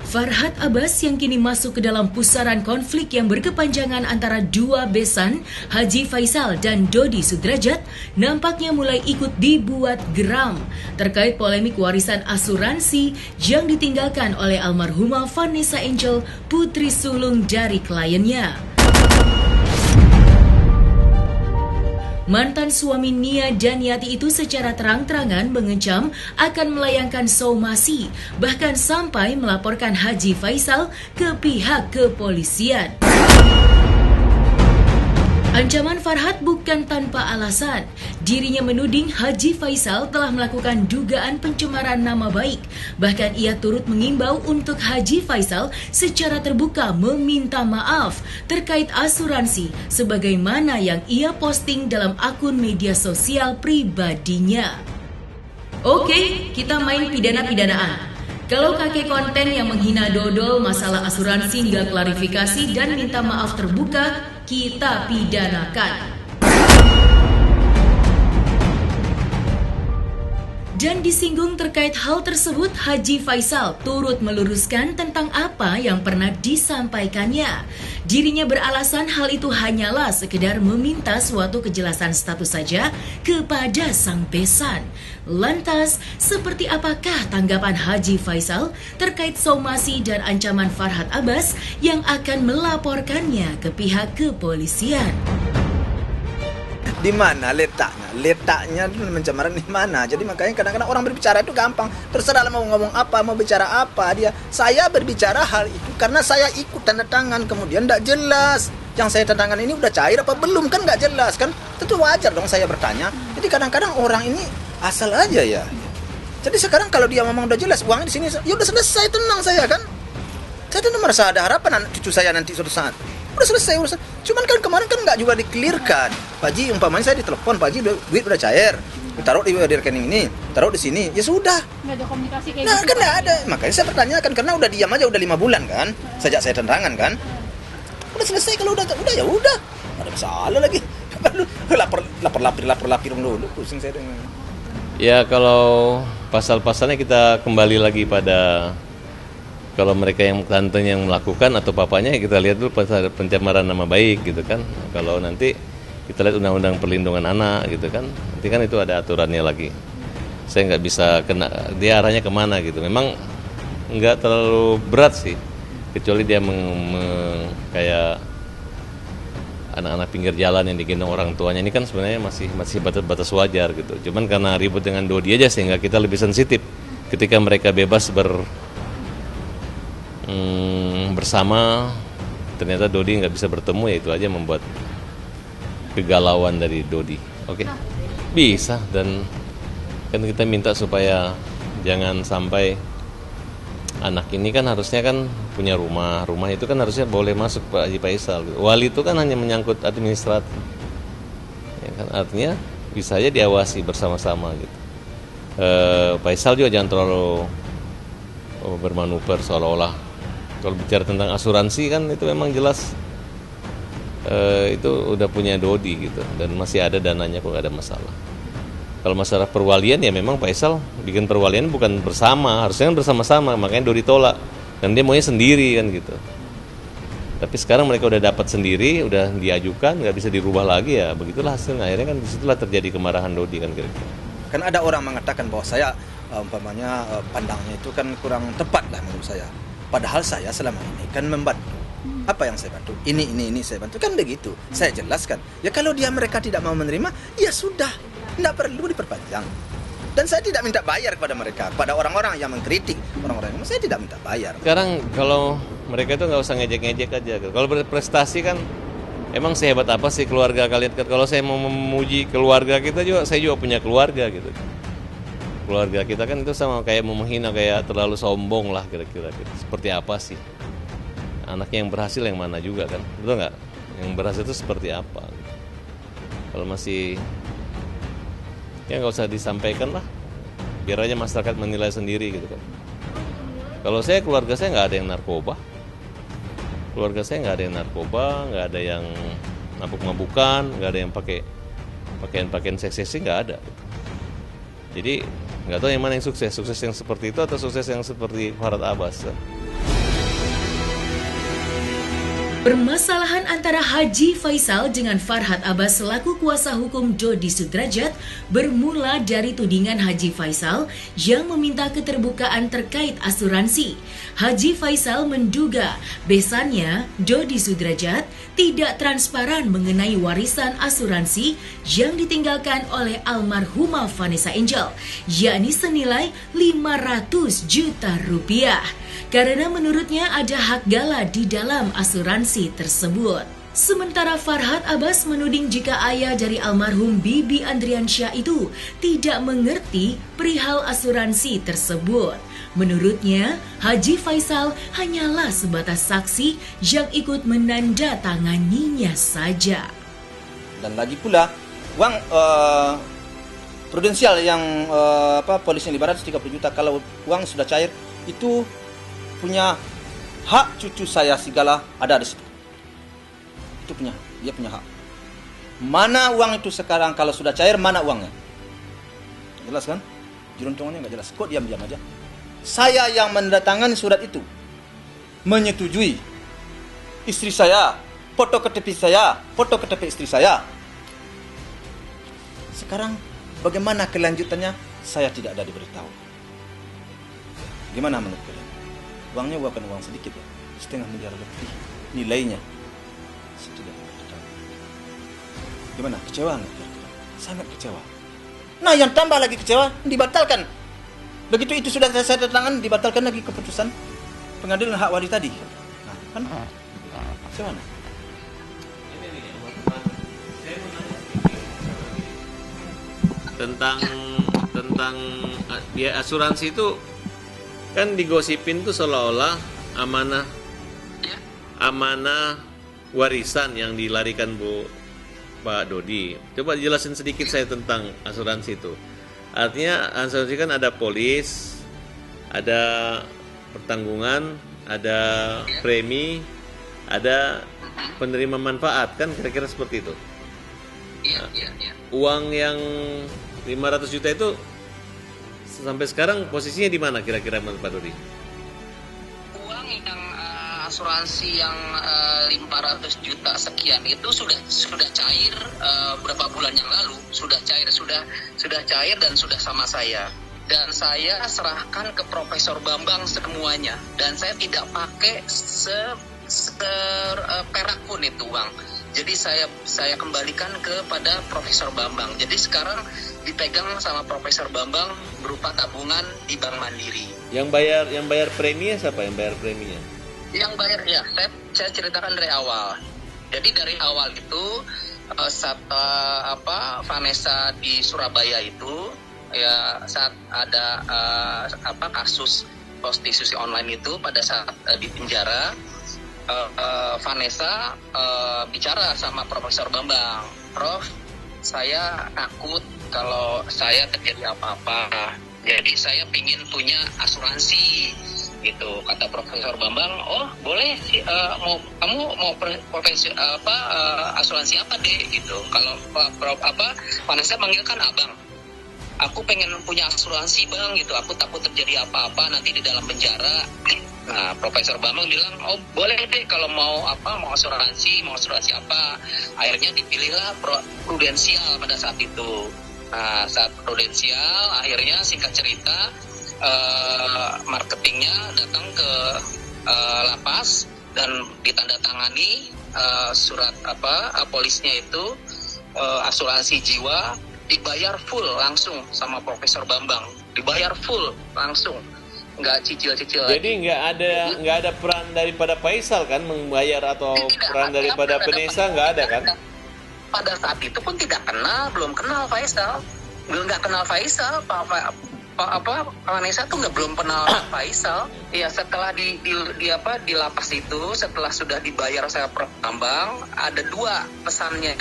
Farhad Abbas yang kini masuk ke dalam pusaran konflik yang berkepanjangan antara dua besan, Haji Faisal dan Dodi Sudrajat, nampaknya mulai ikut dibuat geram terkait polemik warisan asuransi yang ditinggalkan oleh almarhumah Vanessa Angel, putri sulung dari kliennya. Mantan suami Nia Daniati itu secara terang-terangan mengancam akan melayangkan somasi, bahkan sampai melaporkan Haji Faisal ke pihak kepolisian. Ancaman Farhad bukan tanpa alasan. Dirinya menuding Haji Faisal telah melakukan dugaan pencemaran nama baik. Bahkan ia turut mengimbau untuk Haji Faisal secara terbuka meminta maaf terkait asuransi sebagaimana yang ia posting dalam akun media sosial pribadinya. Oke, kita main pidana-pidanaan. Kalau kakek konten yang menghina dodol masalah asuransi nggak klarifikasi dan minta maaf terbuka, kita pidanakan. Dan disinggung terkait hal tersebut, Haji Faisal turut meluruskan tentang apa yang pernah disampaikannya. Dirinya beralasan hal itu hanyalah sekedar meminta suatu kejelasan status saja kepada sang besan. Lantas, seperti apakah tanggapan Haji Faisal terkait somasi dan ancaman Farhad Abbas yang akan melaporkannya ke pihak kepolisian? Di mana letaknya? Letaknya itu pencemaran di mana? Jadi makanya kadang-kadang orang berbicara itu gampang. Terserah mau ngomong apa, mau bicara apa dia. Saya berbicara hal itu karena saya ikut tanda tangan, kemudian tidak jelas. Yang saya tanda tangan ini udah cair apa belum, kan nggak jelas kan? Tentu wajar dong saya bertanya. Jadi kadang-kadang orang ini asal aja ya. Jadi sekarang kalau dia memang udah jelas uangnya di sini, ya udah selesai, tenang saya kan. Saya tidak merasa ada harapan cucu saya nanti suatu saat. Udah selesai urusan. Cuman kan kemarin kan nggak juga dikelirkan. Pak Haji, umpamanya saya ditelepon, Pak Haji duit udah cair, taruh di rekening ini, taruh di sini, ya sudah. Nggak ada komunikasi kayak nah, gitu. Kan nggak ada. Makanya saya pertanyakan karena udah diam aja udah 5 bulan kan, sejak saya tanda tangan kan. Udah selesai kalau udah ya udah. Ada masalah lagi. lapor dulu, pusing saya dengan. Ya kalau pasal-pasalnya kita kembali lagi pada kalau mereka yang tantenya yang melakukan atau papanya ya kita lihat dulu pasal pencemaran nama baik gitu kan. Kalau nanti kita lihat undang-undang perlindungan anak gitu kan. Nanti kan itu ada aturannya lagi. Saya nggak bisa kena dia arahnya kemana gitu. Memang nggak terlalu berat sih. Kecuali dia kayak anak-anak pinggir jalan yang digendong orang tuanya ini kan sebenarnya masih batas wajar gitu. Cuman karena ribut dengan Dodi aja sehingga kita lebih sensitif ketika mereka bebas bersama, ternyata Dodi nggak bisa bertemu, ya itu aja membuat kegalauan dari Dodi. Oke, bisa, dan kan kita minta supaya jangan sampai anak ini kan harusnya kan punya rumah itu kan harusnya boleh masuk Pak Haji Faisal. Wali itu kan hanya menyangkut administratif, ya kan, artinya bisa aja diawasi bersama-sama gitu. Faisal juga jangan terlalu bermanuver seolah-olah. Kalau bicara tentang asuransi kan itu memang jelas itu udah punya Dodi gitu dan masih ada dananya kok, nggak ada masalah. Kalau masalah perwalian ya memang Faisal bikin perwalian bukan bersama, harusnya kan bersama-sama, makanya Dodi tolak dan dia maunya sendiri kan gitu. Tapi sekarang mereka udah dapat sendiri, udah diajukan, nggak bisa dirubah lagi, ya begitulah hasilnya. Akhirnya kan disitulah terjadi kemarahan Dodi kan kira-kira. Kan ada orang mengatakan bahwa saya umpamanya pandangnya itu kan kurang tepat lah menurut saya. Padahal saya selama ini kan membantu. Apa yang saya bantu? Ini saya bantu. Kan begitu. Saya jelaskan. Ya kalau mereka tidak mau menerima, ya sudah. Tidak perlu diperpanjang. Dan saya tidak minta bayar kepada mereka. Pada orang-orang yang mengkritik, orang-orang yang saya tidak minta bayar. Sekarang kalau mereka itu nggak usah ngejek-ngejek aja. Kalau berprestasi kan, emang sehebat apa sih keluarga kalian? Kalau saya mau memuji keluarga kita juga, saya juga punya keluarga gitu. Keluarga kita kan itu sama kayak mau menghina, kayak terlalu sombong lah kira-kira gitu. Seperti apa sih anaknya yang berhasil yang mana juga kan, betul nggak? Yang berhasil itu seperti apa gitu. Kalau masih ya nggak usah disampaikan lah, biar aja masyarakat menilai sendiri gitu kan. Kalau saya, keluarga saya nggak ada yang narkoba, nggak ada yang mabuk-mabukan, nggak ada yang pakai pakaian seksi, nggak ada gitu. Jadi nggak tahu yang mana yang sukses yang seperti itu atau sukses yang seperti Farhad Abbas. Permasalahan antara Haji Faisal dengan Farhad Abbas selaku kuasa hukum Dodi Sudrajat bermula dari tudingan Haji Faisal yang meminta keterbukaan terkait asuransi. Haji Faisal menduga besannya Dodi Sudrajat tidak transparan mengenai warisan asuransi yang ditinggalkan oleh almarhumah Vanessa Angel, yakni senilai 500 juta rupiah. Karena menurutnya ada hak gala di dalam asuransi tersebut. Sementara Farhad Abbas menuding jika ayah dari almarhum Bibi Andriansyah itu tidak mengerti perihal asuransi tersebut. Menurutnya, Haji Faisal hanyalah sebatas saksi yang ikut menandatanganinya saja. Dan lagi pula, uang prudensial yang polis yang ibarat 30 juta, kalau uang sudah cair, itu punya hak cucu saya segala ada di situ. Itu dia punya hak. Mana uang itu sekarang kalau sudah cair, mana uangnya? Jelas kan? Jeruntungannya nggak jelas. Kok diam-diam aja? Saya yang mendatangkan surat itu, menyetujui istri saya, foto KTP saya, foto KTP istri saya. Sekarang bagaimana kelanjutannya? Saya tidak ada diberitahu. Gimana menurut kalian? Uangnya bukan uang sedikit ya, 1,5 miliar lebih nilainya. Saya tidak beritahu. Gimana? Kecewa nggak kira-kira? Sangat kecewa. Nah, yang tambah lagi kecewa, dibatalkan. Begitu itu sudah saya tangan, dibatalkan lagi keputusan pengadilan hak waris tadi. Nah, kan? Kecewa nggak? Tentang ya asuransi itu kan digosipin tuh seolah-olah amanah warisan yang dilarikan Pak Dodi. Coba jelasin sedikit saya tentang asuransi itu. Artinya asuransi kan ada polis, ada pertanggungan, ada premi, ada penerima manfaat, kan kira-kira seperti itu. Nah, uang yang 500 juta itu sampai sekarang posisinya di mana kira-kira Pak Dodi? Uang yang asuransi yang 500 juta sekian itu sudah cair beberapa bulan yang lalu, sudah cair dan sudah sama saya. Dan saya serahkan ke Profesor Bambang semuanya, dan saya tidak pakai perak pun itu uang. Jadi saya kembalikan kepada Profesor Bambang. Jadi sekarang dipegang sama Profesor Bambang berupa tabungan di Bank Mandiri. Yang bayar preminya siapa? Yang bayar preminya? Yang bayar ya, saya ceritakan dari awal. Jadi dari awal itu Vanessa di Surabaya itu ya saat ada kasus prostitusi online itu, pada saat di penjara, Vanessa bicara sama Profesor Bambang, Prof, saya takut kalau saya terjadi apa-apa, jadi saya ingin punya asuransi gitu. Kata Profesor Bambang, oh boleh sih, kamu mau asuransi apa deh gitu. Kalau Vanessa manggil kan abang, aku pengen punya asuransi bang gitu, aku takut terjadi apa-apa nanti di dalam penjara. Nah, Profesor Bambang bilang, oh boleh deh kalau mau asuransi apa. Akhirnya dipilihlah prudensial pada saat itu. Nah, saat prudensial, akhirnya singkat cerita, marketingnya datang ke lapas dan ditandatangani surat polisnya itu, asuransi jiwa dibayar full langsung sama Profesor Bambang, dibayar full langsung, nggak cicil-cicil. Jadi nggak ada peran daripada Faisal kan membayar, atau peran daripada Vanessa nggak ada kan? Pada saat itu pun belum kenal Faisal, nggak kenal Faisal, Vanessa tuh belum kenal Faisal. Ya setelah di lapas itu, setelah sudah dibayar saya Bambang, ada dua pesannya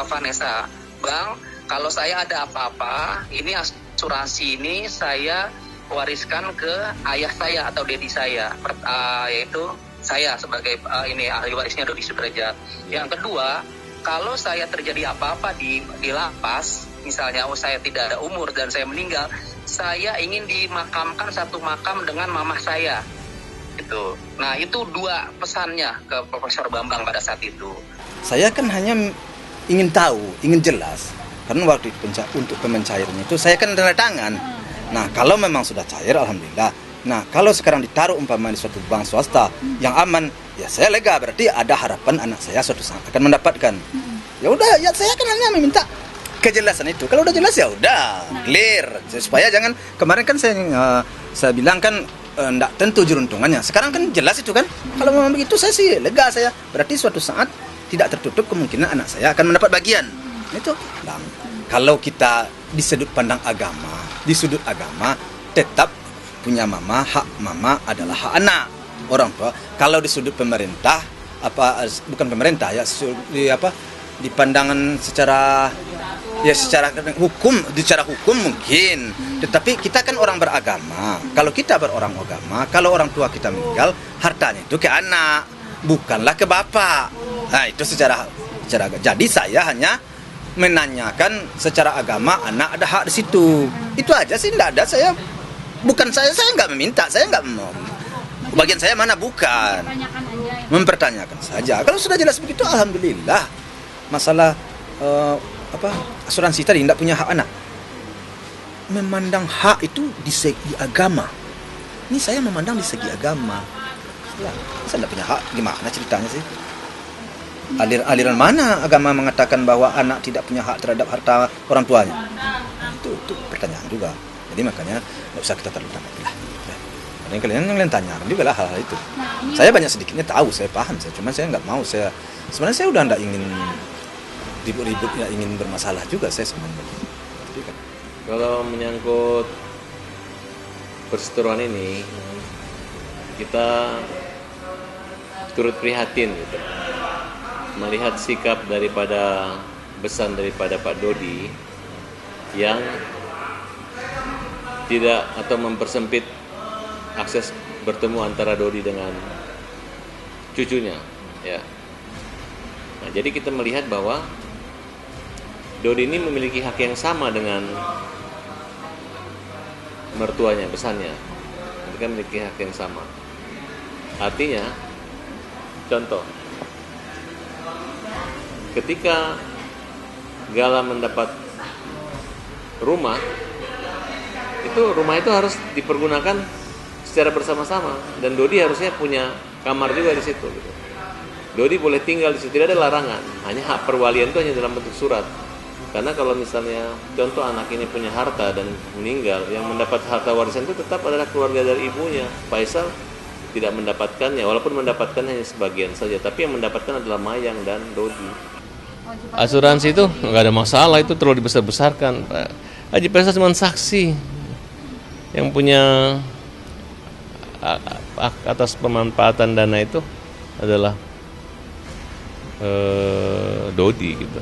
Vanessa, Bang, kalau saya ada apa-apa, ini asuransi ini saya wariskan ke ayah saya atau dedi saya, yaitu saya sebagai ahli warisnya Dodi Sudrajat. Yang kedua, kalau saya terjadi apa-apa di lapas, misalnya saya tidak ada umur dan saya meninggal, saya ingin dimakamkan satu makam dengan mamah saya. Itu. Nah, itu dua pesannya ke Profesor Bambang pada saat itu. Saya kan hanya ingin tahu, ingin jelas. Karena waktu itu untuk pemencairnya itu saya kan tanda tangan. Nah, kalau memang sudah cair, alhamdulillah. Nah, kalau sekarang ditaruh umpama di suatu bank swasta yang aman, ya saya lega. Berarti ada harapan anak saya suatu saat akan mendapatkan. Ya udah, ya saya kan hanya meminta kejelasan itu. Kalau udah jelas ya udah, clear. Supaya jangan, kemarin kan saya bilang kan enggak tentu jeruntungannya. Sekarang kan jelas itu kan. Kalau memang begitu saya sih lega saya. Berarti suatu saat tidak tertutup kemungkinan anak saya akan mendapat bagian. Itu. Dan kalau kita di sudut pandang agama, di sudut agama tetap punya hak mama adalah hak anak orang tua. Kalau di sudut pemerintah bukan pemerintah ya, di pandangan secara hukum mungkin. Tetapi kita kan orang beragama. Kalau kita berorang agama, kalau orang tua kita meninggal, hartanya itu ke anak, bukanlah ke bapak. Nah, itu secara jadi saya hanya menanyakan secara agama anak ada hak di situ. Itu aja sih, enggak ada saya nggak meminta, saya nggak mau. Bagian saya mana bukan. Mempertanyakan saja. Kalau sudah jelas begitu, alhamdulillah. Masalah asuransi tadi tidak punya hak anak. Memandang hak itu di segi agama. Ini saya memandang di segi agama. Ya, saya tidak punya hak. Gimana ceritanya sih? Aliran mana agama mengatakan bahwa anak tidak punya hak terhadap harta orang tuanya? Itu pertanyaan juga. Jadi makanya tidak usah kita terlalu tanggapi lah. Ya. Kalian tanya juga lah hal-hal itu. Saya banyak sedikitnya tahu, saya paham. Cuma saya nggak mau. Sebenarnya saya udah nggak ingin ribut-ribut, nggak ingin bermasalah juga saya sebenarnya. Kalau menyangkut perseteruan ini, kita turut prihatin gitu. Melihat sikap daripada Pak Dodi yang tidak atau mempersempit akses bertemu antara Dodi dengan cucunya, ya. Nah, jadi kita melihat bahwa Dodi ini memiliki hak yang sama dengan mertuanya, besannya. Mereka memiliki hak yang sama. Artinya, contoh, ketika Gala mendapat rumah itu harus dipergunakan secara bersama-sama, dan Dodi harusnya punya kamar juga di situ. Gitu. Dodi boleh tinggal di situ, tidak ada larangan. Hanya hak perwalian itu hanya dalam bentuk surat. Karena kalau misalnya contoh anak ini punya harta dan meninggal, yang mendapat harta warisan itu tetap adalah keluarga dari ibunya. Faisal tidak mendapatkannya, walaupun mendapatkan hanya sebagian saja, tapi yang mendapatkan adalah Mayang dan Dodi. Asuransi itu nggak ada masalah, itu terlalu dibesar-besarkan. Haji Faisal cuma saksi. Yang punya hak atas pemanfaatan dana itu adalah Dodi gitu.